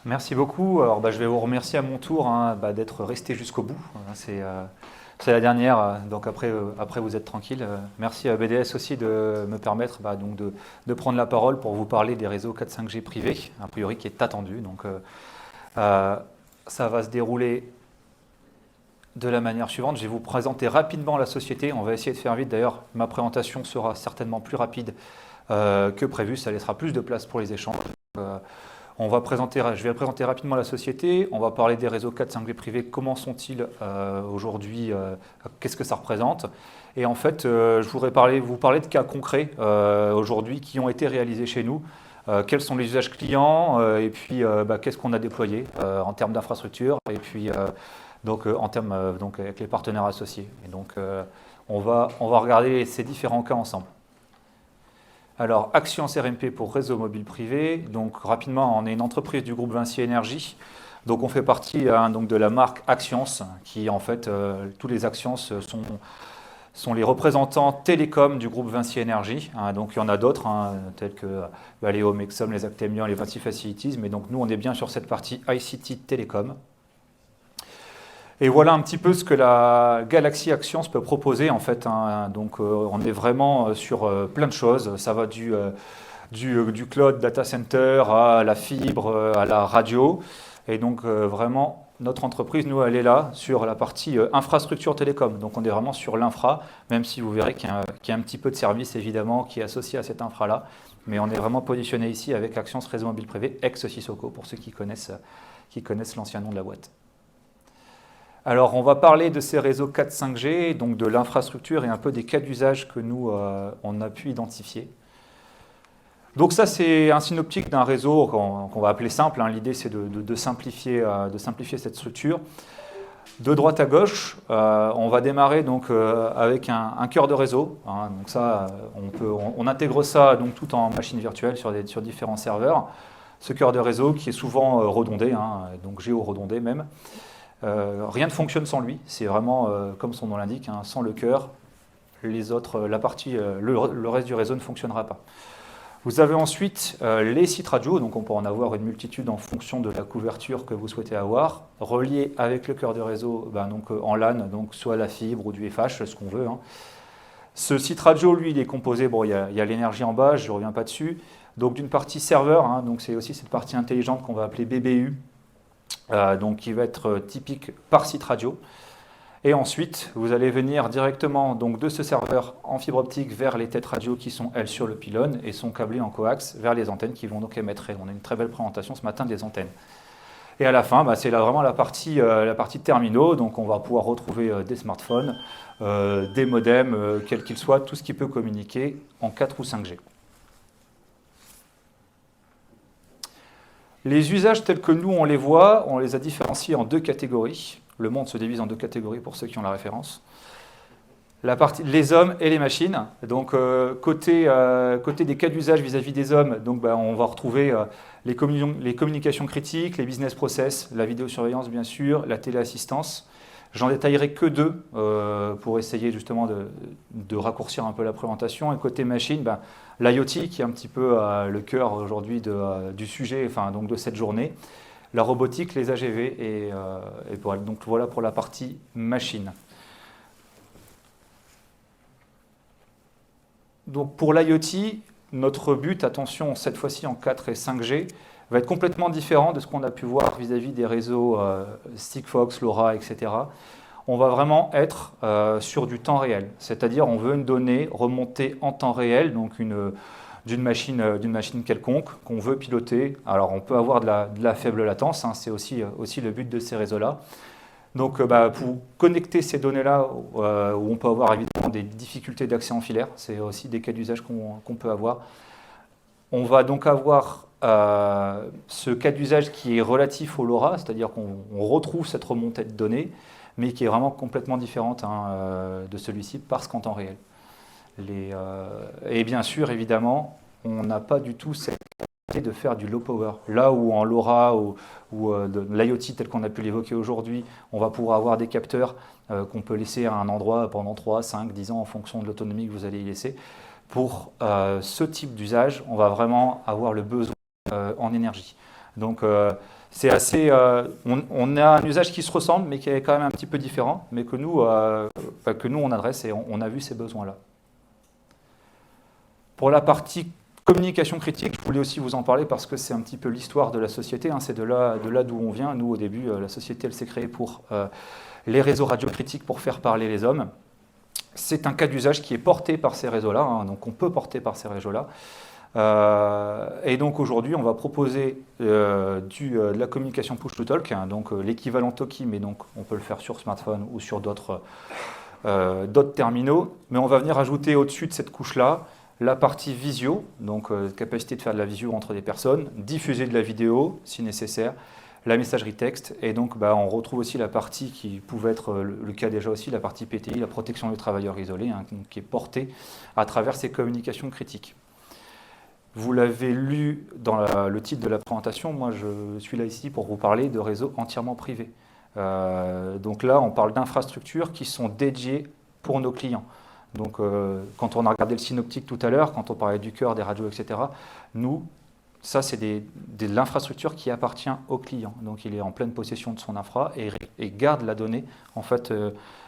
Merci beaucoup. Alors, je vais vous remercier à mon tour d'être resté jusqu'au bout. C'est la dernière, donc après vous êtes tranquille. Merci à BDS aussi de me permettre de prendre la parole pour vous parler des réseaux 4-5G privés, a priori qui est attendu. Euh, Ça va se dérouler de la manière suivante. Je vais vous présenter rapidement la société. On va essayer de faire vite. D'ailleurs, ma présentation sera certainement plus rapide que prévu. Ça laissera plus de place pour les échanges. Euh, je vais présenter rapidement la société, on va parler des réseaux 4-5G privés, comment sont-ils aujourd'hui, qu'est-ce que ça représente. Et en fait, je voudrais vous parler de cas concrets aujourd'hui qui ont été réalisés chez nous, quels sont les usages clients et puis qu'est-ce qu'on a déployé en termes d'infrastructure et puis en termes avec les partenaires associés. Et on va regarder ces différents cas ensemble. Alors, Axians RMP pour réseau mobile privé. Donc, rapidement, on est une entreprise du groupe Vinci Énergie. Donc, on fait partie de la marque Axians, qui en fait, tous les Axians sont les représentants télécom du groupe Vinci Énergie. Donc, il y en a d'autres, tels que les Home Exum, les Actemian, les Vinci Facilities. Mais donc, nous, on est bien sur cette partie ICT Télécom. Et voilà un petit peu ce que la Galaxy Axians peut proposer en fait. On est vraiment sur plein de choses. Ça va du cloud data center à la fibre, à la radio. Et donc vraiment, notre entreprise, nous, elle est là sur la partie infrastructure télécom. Donc on est vraiment sur l'infra, même si vous verrez qu'il y a un petit peu de service évidemment qui est associé à cette infra-là. Mais on est vraiment positionné ici avec Axians Réseau Mobile Privé, ex-Sisoko, pour ceux qui connaissent l'ancien nom de la boîte. Alors, on va parler de ces réseaux 4-5G, donc de l'infrastructure et un peu des cas d'usage que nous, on a pu identifier. Donc ça, c'est un synoptique d'un réseau qu'on va appeler simple. L'idée, c'est de simplifier cette structure. De droite à gauche, on va démarrer avec un cœur de réseau. Donc ça, on intègre ça tout en machine virtuelle sur différents serveurs. Ce cœur de réseau qui est souvent redondé, donc géo-redondé même. Rien ne fonctionne sans lui, c'est vraiment comme son nom l'indique, sans le cœur, le reste du réseau ne fonctionnera pas. Vous avez ensuite les sites radio, donc on peut en avoir une multitude en fonction de la couverture que vous souhaitez avoir, reliés avec le cœur de réseau en LAN, donc soit la fibre ou du FH, ce qu'on veut. Ce site radio, lui, il est composé, il y a l'énergie en bas, je ne reviens pas dessus, donc d'une partie serveur, donc c'est aussi cette partie intelligente qu'on va appeler BBU, qui va être typique par site radio. Et ensuite, vous allez venir directement de ce serveur en fibre optique vers les têtes radio qui sont, elles, sur le pylône et sont câblées en coax vers les antennes qui vont donc émettre. Et on a une très belle présentation ce matin des antennes. Et à la fin, c'est vraiment la partie terminaux. Donc on va pouvoir retrouver des smartphones, des modems, quels qu'ils soient, tout ce qui peut communiquer en 4 ou 5G. Les usages tels que nous, on les voit, on les a différenciés en deux catégories. Le monde se divise en deux catégories pour ceux qui ont la référence. Les hommes et les machines. Donc, côté des cas d'usage vis-à-vis des hommes, on va retrouver les communications critiques, les business process, la vidéosurveillance bien sûr, la téléassistance. J'en détaillerai que deux pour essayer justement de raccourcir un peu la présentation. Et côté machine, l'IoT qui est un petit peu le cœur aujourd'hui du sujet, de cette journée. La robotique, les AGV et voilà pour la partie machine. Donc pour l'IoT, notre but, attention cette fois-ci en 4 et 5G, va être complètement différent de ce qu'on a pu voir vis-à-vis des réseaux Sigfox, LoRa, etc. On va vraiment être sur du temps réel, c'est-à-dire on veut une donnée remontée en temps réel, donc d'une machine quelconque qu'on veut piloter. Alors on peut avoir de la faible latence, c'est aussi le but de ces réseaux-là. Donc pour connecter ces données-là, où on peut avoir évidemment des difficultés d'accès en filaire, c'est aussi des cas d'usage qu'on peut avoir. On va donc avoir ce cas d'usage qui est relatif au LoRa, c'est-à-dire qu'on retrouve cette remontée de données, mais qui est vraiment complètement différente de celui-ci parce qu'en temps réel. Et bien sûr, évidemment, on n'a pas du tout cette capacité de faire du low power. Là où en LoRa ou de l'IoT tel qu'on a pu l'évoquer aujourd'hui, on va pouvoir avoir des capteurs qu'on peut laisser à un endroit pendant 3, 5, 10 ans en fonction de l'autonomie que vous allez y laisser. Pour ce type d'usage, on va vraiment avoir le besoin en énergie. Donc C'est assez, on a un usage qui se ressemble, mais qui est quand même un petit peu différent, mais que nous, on adresse et on a vu ces besoins-là. Pour la partie communication critique, je voulais aussi vous en parler parce que c'est un petit peu l'histoire de la société, hein, c'est de là d'où on vient. Nous, au début, la société, elle s'est créée pour les réseaux radiocritiques pour faire parler les hommes. C'est un cas d'usage qui est porté par ces réseaux-là, hein, donc on peut porter par ces réseaux-là. Et donc aujourd'hui, on va proposer de la communication push-to-talk, hein, donc l'équivalent Talkie, mais donc on peut le faire sur smartphone ou sur d'autres terminaux. Mais on va venir ajouter au-dessus de cette couche-là la partie visio, donc capacité de faire de la visio entre des personnes, diffuser de la vidéo si nécessaire, la messagerie texte, et donc on retrouve aussi la partie qui pouvait être le cas déjà aussi, la partie PTI, la protection des travailleurs isolés, hein, qui est portée à travers ces communications critiques. Vous l'avez lu dans le titre de la présentation, moi je suis là ici pour vous parler de réseaux entièrement privés. Donc là, on parle d'infrastructures qui sont dédiées pour nos clients. Donc quand on a regardé le synoptique tout à l'heure, quand on parlait du cœur, des radios, etc., nous, ça c'est de l'infrastructure qui appartient au client. Donc il est en pleine possession de son infra et garde la donnée en fait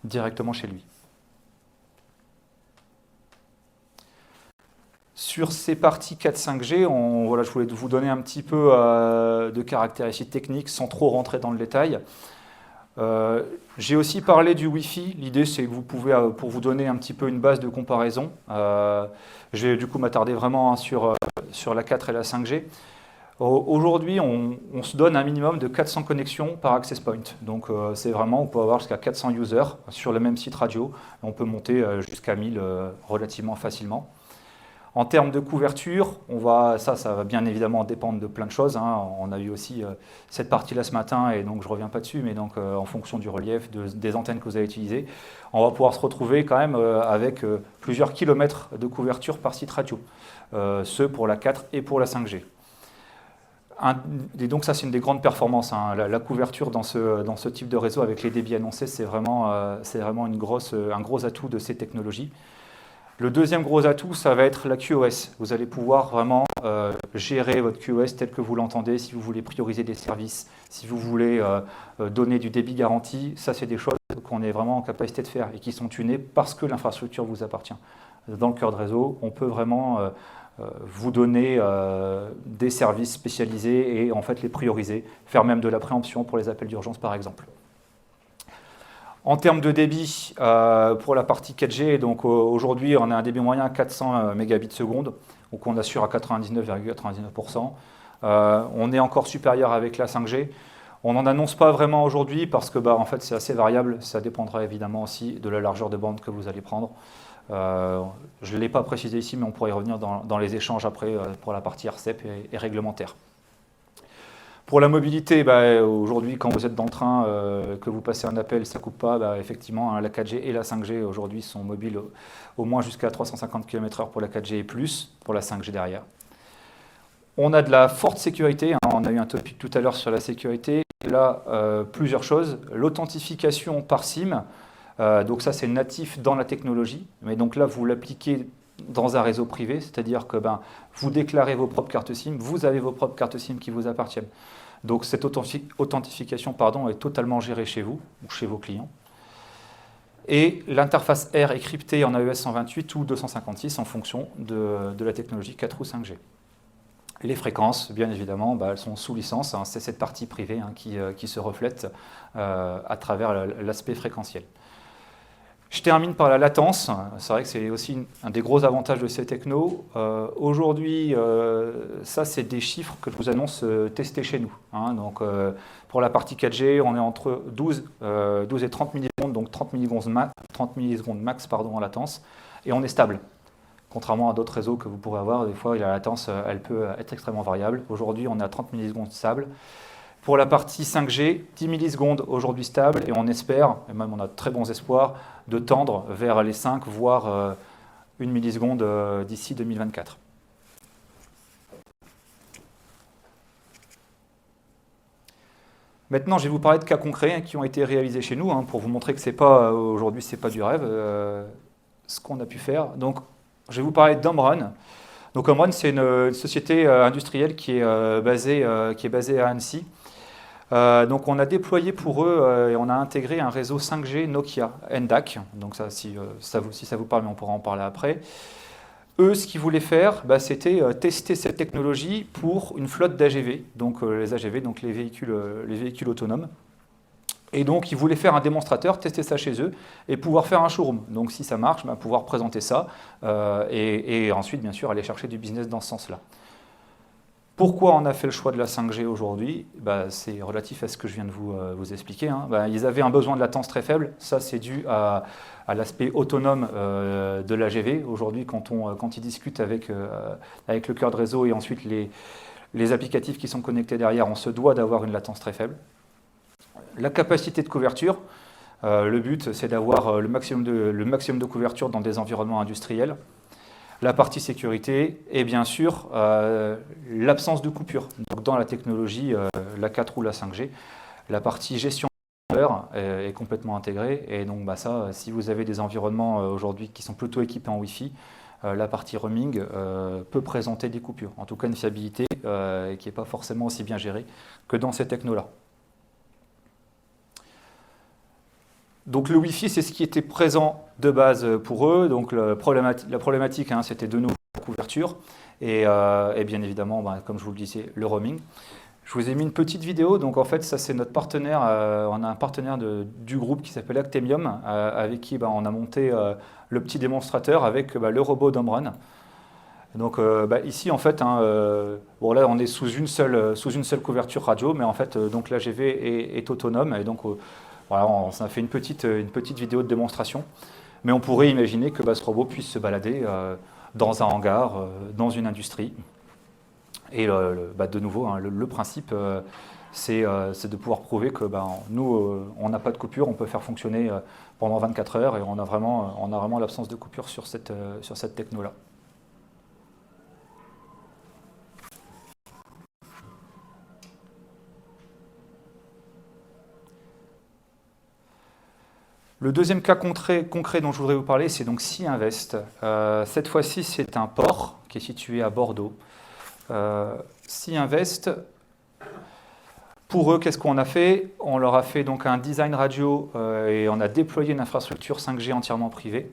directement chez lui. Sur ces parties 4-5G, voilà, je voulais vous donner un petit peu de caractéristiques techniques sans trop rentrer dans le détail. J'ai aussi parlé du Wi-Fi. L'idée, c'est que vous pouvez, pour vous donner un petit peu une base de comparaison, je vais du coup m'attarder vraiment sur la 4 et la 5G. Aujourd'hui, on se donne un minimum de 400 connexions par access point. Donc c'est vraiment, on peut avoir jusqu'à 400 users sur le même site radio. On peut monter jusqu'à 1000 relativement facilement. En termes de couverture, ça va bien évidemment dépendre de plein de choses, hein. On a eu aussi cette partie-là ce matin, et donc je ne reviens pas dessus, mais donc en fonction du relief, des antennes que vous avez utilisées, on va pouvoir se retrouver quand même avec plusieurs kilomètres de couverture par site radio, ce pour la 4 et pour la 5G. Et donc ça, c'est une des grandes performances, hein. La couverture dans ce type de réseau avec les débits annoncés, c'est vraiment un gros atout de ces technologies. Le deuxième gros atout, ça va être la QoS. Vous allez pouvoir vraiment gérer votre QoS tel que vous l'entendez, si vous voulez prioriser des services, si vous voulez donner du débit garanti. Ça, c'est des choses qu'on est vraiment en capacité de faire et qui sont tunées parce que l'infrastructure vous appartient. Dans le cœur de réseau, on peut vraiment vous donner des services spécialisés et en fait les prioriser, faire même de la préemption pour les appels d'urgence par exemple. En termes de débit, pour la partie 4G, donc aujourd'hui on a un débit moyen à 400 mégabits seconde, donc on assure à 99,99%. On est encore supérieur avec la 5G. On n'en annonce pas vraiment aujourd'hui parce que en fait, c'est assez variable. Ça dépendra évidemment aussi de la largeur de bande que vous allez prendre. Je ne l'ai pas précisé ici, mais on pourrait y revenir dans les échanges après pour la partie RCEP et réglementaire. Pour la mobilité, aujourd'hui, quand vous êtes dans le train, que vous passez un appel, ça ne coupe pas. Effectivement, hein, la 4G et la 5G aujourd'hui sont mobiles au moins jusqu'à 350 km/h pour la 4G et plus pour la 5G derrière. On a de la forte sécurité, hein, on a eu un topic tout à l'heure sur la sécurité. Là, plusieurs choses. L'authentification par SIM, donc ça c'est natif dans la technologie, mais donc là vous l'appliquez dans un réseau privé, c'est-à-dire que vous déclarez vos propres cartes SIM, vous avez vos propres cartes SIM qui vous appartiennent. Donc cette authentification est totalement gérée chez vous ou chez vos clients. Et l'interface R est cryptée en AES 128 ou 256 en fonction de la technologie 4 ou 5G. Les fréquences, bien évidemment, elles sont sous licence, hein, c'est cette partie privée hein, qui se reflète à travers l'aspect fréquentiel. Je termine par la latence. C'est vrai que c'est aussi un des gros avantages de ces technos. Aujourd'hui, ça, c'est des chiffres que je vous annonce testés chez nous, hein. Donc, pour la partie 4G, on est entre 12 et 30 millisecondes, donc 30 millisecondes max en latence, et on est stable. Contrairement à d'autres réseaux que vous pourrez avoir, des fois, la latence, elle peut être extrêmement variable. Aujourd'hui, on est à 30 millisecondes stable. Pour la partie 5G, 10 millisecondes aujourd'hui stable, et on espère, et même on a de très bons espoirs, de tendre vers les 5, voire 1 milliseconde d'ici 2024. Maintenant, je vais vous parler de cas concrets qui ont été réalisés chez nous, hein, pour vous montrer que aujourd'hui, ce n'est pas du rêve, ce qu'on a pu faire. Donc, je vais vous parler d'Omron. Donc Omron, c'est une société industrielle qui est basée à Annecy. Donc on a déployé pour eux et on a intégré un réseau 5G Nokia NDAC. Donc ça, si ça vous parle, mais on pourra en parler après. Eux, ce qu'ils voulaient faire, c'était tester cette technologie pour une flotte d'AGV, donc les AGV, donc les véhicules autonomes. Et donc, ils voulaient faire un démonstrateur, tester ça chez eux et pouvoir faire un showroom. Donc, si ça marche, pouvoir présenter ça et ensuite, bien sûr, aller chercher du business dans ce sens-là. Pourquoi on a fait le choix de la 5G aujourd'hui? C'est relatif à ce que je viens de vous expliquer. Hein. Ils avaient un besoin de latence très faible. Ça, c'est dû à l'aspect autonome de l'AGV. Aujourd'hui, quand ils discutent avec le cœur de réseau et ensuite les applicatifs qui sont connectés derrière, on se doit d'avoir une latence très faible. La capacité de couverture, le but c'est d'avoir le maximum de couverture dans des environnements industriels. La partie sécurité et bien sûr l'absence de coupure. Donc, dans la technologie, la 4 ou la 5G, la partie gestion est complètement intégrée. Et donc ça, si vous avez des environnements aujourd'hui qui sont plutôt équipés en Wi-Fi, la partie roaming peut présenter des coupures. En tout cas, une fiabilité qui n'est pas forcément aussi bien gérée que dans ces technos-là. Donc le Wi-Fi, c'est ce qui était présent de base pour eux. Donc la problématique, c'était de nouveau la couverture et bien évidemment, comme je vous le disais, le roaming. Je vous ai mis une petite vidéo. Donc en fait, ça c'est notre partenaire. On a un partenaire du groupe qui s'appelle Actemium, avec qui on a monté le petit démonstrateur avec le robot Domron. Donc ici en fait, là on est sous une seule couverture radio, mais en fait donc l'AGV est autonome et donc voilà, on a fait une petite vidéo de démonstration, mais on pourrait imaginer que ce robot puisse se balader dans un hangar, dans une industrie. Et de nouveau, le principe, c'est de pouvoir prouver que nous, on n'a pas de coupure, on peut faire fonctionner pendant 24 heures et on a vraiment l'absence de coupure sur cette techno-là. Le deuxième cas concret dont je voudrais vous parler, c'est donc SeaInvest. Cette fois-ci, c'est un port qui est situé à Bordeaux. SeaInvest, pour eux, qu'est-ce qu'on a fait? On leur a fait donc un design radio et on a déployé une infrastructure 5G entièrement privée.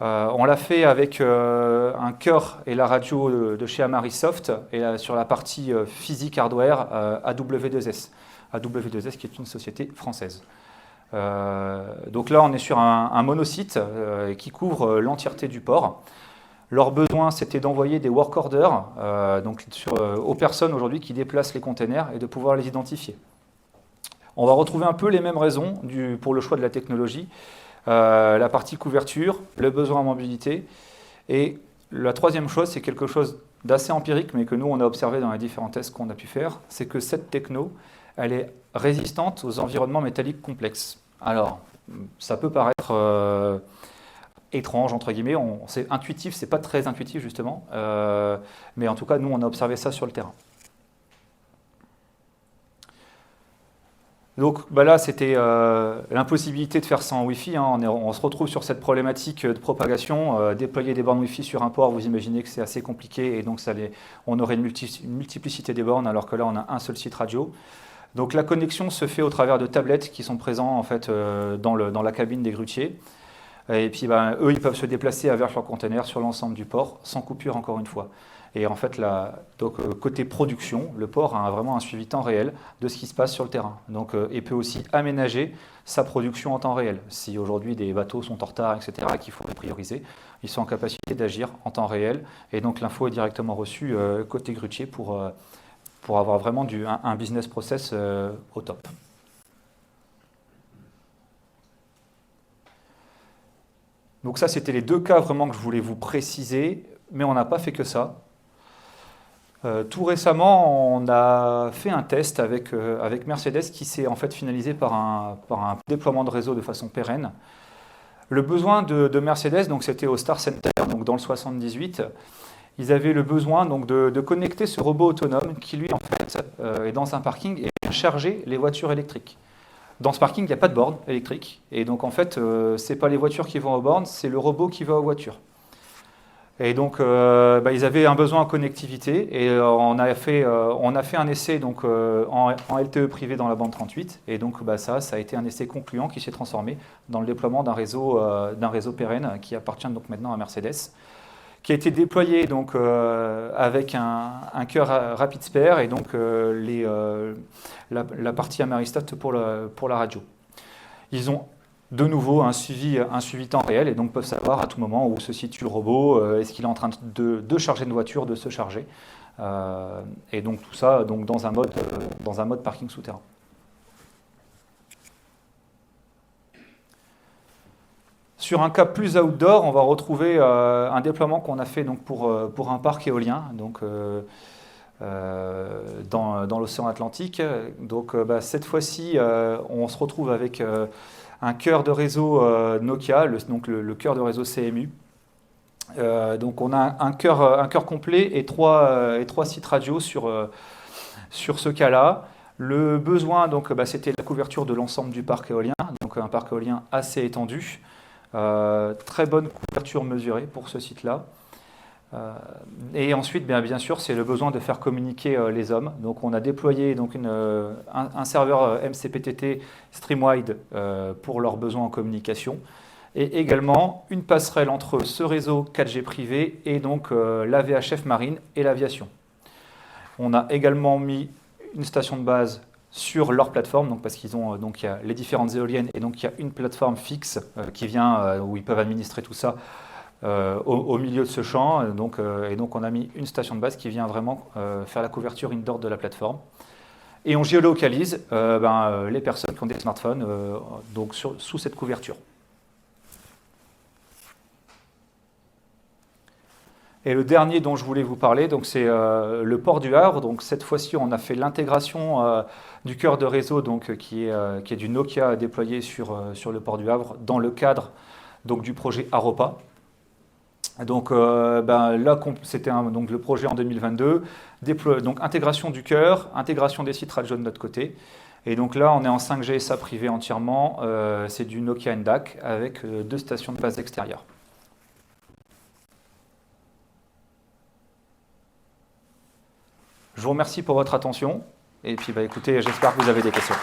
On l'a fait avec un cœur et la radio de chez Amarisoft et sur la partie physique hardware AW2S. AW2S qui est une société française. Donc là, on est sur un monosite qui couvre l'entièreté du port. Leur besoin, c'était d'envoyer des work orders aux personnes aujourd'hui qui déplacent les containers et de pouvoir les identifier. On va retrouver un peu les mêmes raisons pour le choix de la technologie. La partie couverture, le besoin en mobilité. Et la troisième chose, c'est quelque chose d'assez empirique, mais que nous, on a observé dans les différents tests qu'on a pu faire, c'est que cette techno, elle est résistante aux environnements métalliques complexes. Alors, ça peut paraître étrange, entre guillemets, c'est intuitif, c'est pas très intuitif justement, mais en tout cas, nous, on a observé ça sur le terrain. Donc là, c'était l'impossibilité de faire ça en Wi-Fi. Hein. On se retrouve sur cette problématique de propagation. Déployer des bornes Wi-Fi sur un port, vous imaginez que c'est assez compliqué et donc on aurait une multiplicité des bornes alors que là, on a un seul site radio. Donc la connexion se fait au travers de tablettes qui sont présents en fait, dans la cabine des grutiers. Et puis eux, ils peuvent se déplacer avec leur container sur l'ensemble du port, sans coupure encore une fois. Et en fait, côté production, le port a vraiment un suivi temps réel de ce qui se passe sur le terrain. Donc, il peut aussi aménager sa production en temps réel. Si aujourd'hui des bateaux sont en retard, etc., qu'il faut les prioriser, ils sont en capacité d'agir en temps réel. Et donc l'info est directement reçue côté grutier pour avoir vraiment un business process au top. Donc ça, c'était les deux cas vraiment que je voulais vous préciser, mais on n'a pas fait que ça. Tout récemment, on a fait un test avec Mercedes qui s'est en fait finalisé par un déploiement de réseau de façon pérenne. Le besoin de Mercedes, donc c'était au Star Center, donc dans le 78, ils avaient le besoin donc de connecter ce robot autonome qui lui en fait est dans un parking et vient charger les voitures électriques. Dans ce parking, il n'y a pas de borne électrique et donc en fait, c'est pas les voitures qui vont aux bornes, c'est le robot qui va aux voitures. Et donc, ils avaient un besoin en connectivité et on a fait un essai donc, en LTE privé dans la bande 38. Et donc, ça a été un essai concluant qui s'est transformé dans le déploiement d'un réseau pérenne qui appartient donc maintenant à Mercedes, qui a été déployé donc, avec un cœur RapidSpare et donc la partie Amaristat pour la radio. Ils ont de nouveau un suivi temps réel et donc peuvent savoir à tout moment où se situe le robot, est-ce qu'il est en train de charger une voiture, de se charger. Et donc tout ça donc, dans un mode parking souterrain. Sur un cas plus outdoor, on va retrouver un déploiement qu'on a fait donc, pour un parc éolien donc, dans l'océan Atlantique. Donc cette fois-ci, on se retrouve avec un cœur de réseau Nokia, donc le cœur de réseau CMU. Donc on a un cœur complet et trois sites radio sur ce cas-là. Le besoin, donc, c'était la couverture de l'ensemble du parc éolien, donc un parc éolien assez étendu. Très bonne couverture mesurée pour ce site-là. Et ensuite, bien sûr, c'est le besoin de faire communiquer les hommes. Donc, on a déployé donc, un serveur MCPTT Streamwide pour leurs besoins en communication. Et également une passerelle entre ce réseau 4G privé et donc la VHF marine et l'aviation. On a également mis une station de base sur leur plateforme, donc parce qu'ils ont donc il y a les différentes éoliennes et donc il y a une plateforme fixe qui vient où ils peuvent administrer tout ça au milieu de ce champ. Et donc on a mis une station de base qui vient vraiment faire la couverture indoor de la plateforme. Et on géolocalise les personnes qui ont des smartphones donc sous cette couverture. Et le dernier dont je voulais vous parler, c'est le port du Havre. Donc cette fois-ci, on a fait l'intégration du cœur de réseau donc, qui est du Nokia déployé sur le port du Havre dans le cadre donc, du projet AROPA. Donc là, c'était donc, le projet en 2022. Donc intégration du cœur, intégration des sites radio de notre côté. Et donc là, on est en 5G SA privé entièrement. C'est du Nokia NDAC avec 2 stations de base extérieures. Je vous remercie pour votre attention et puis écoutez, j'espère que vous avez des questions.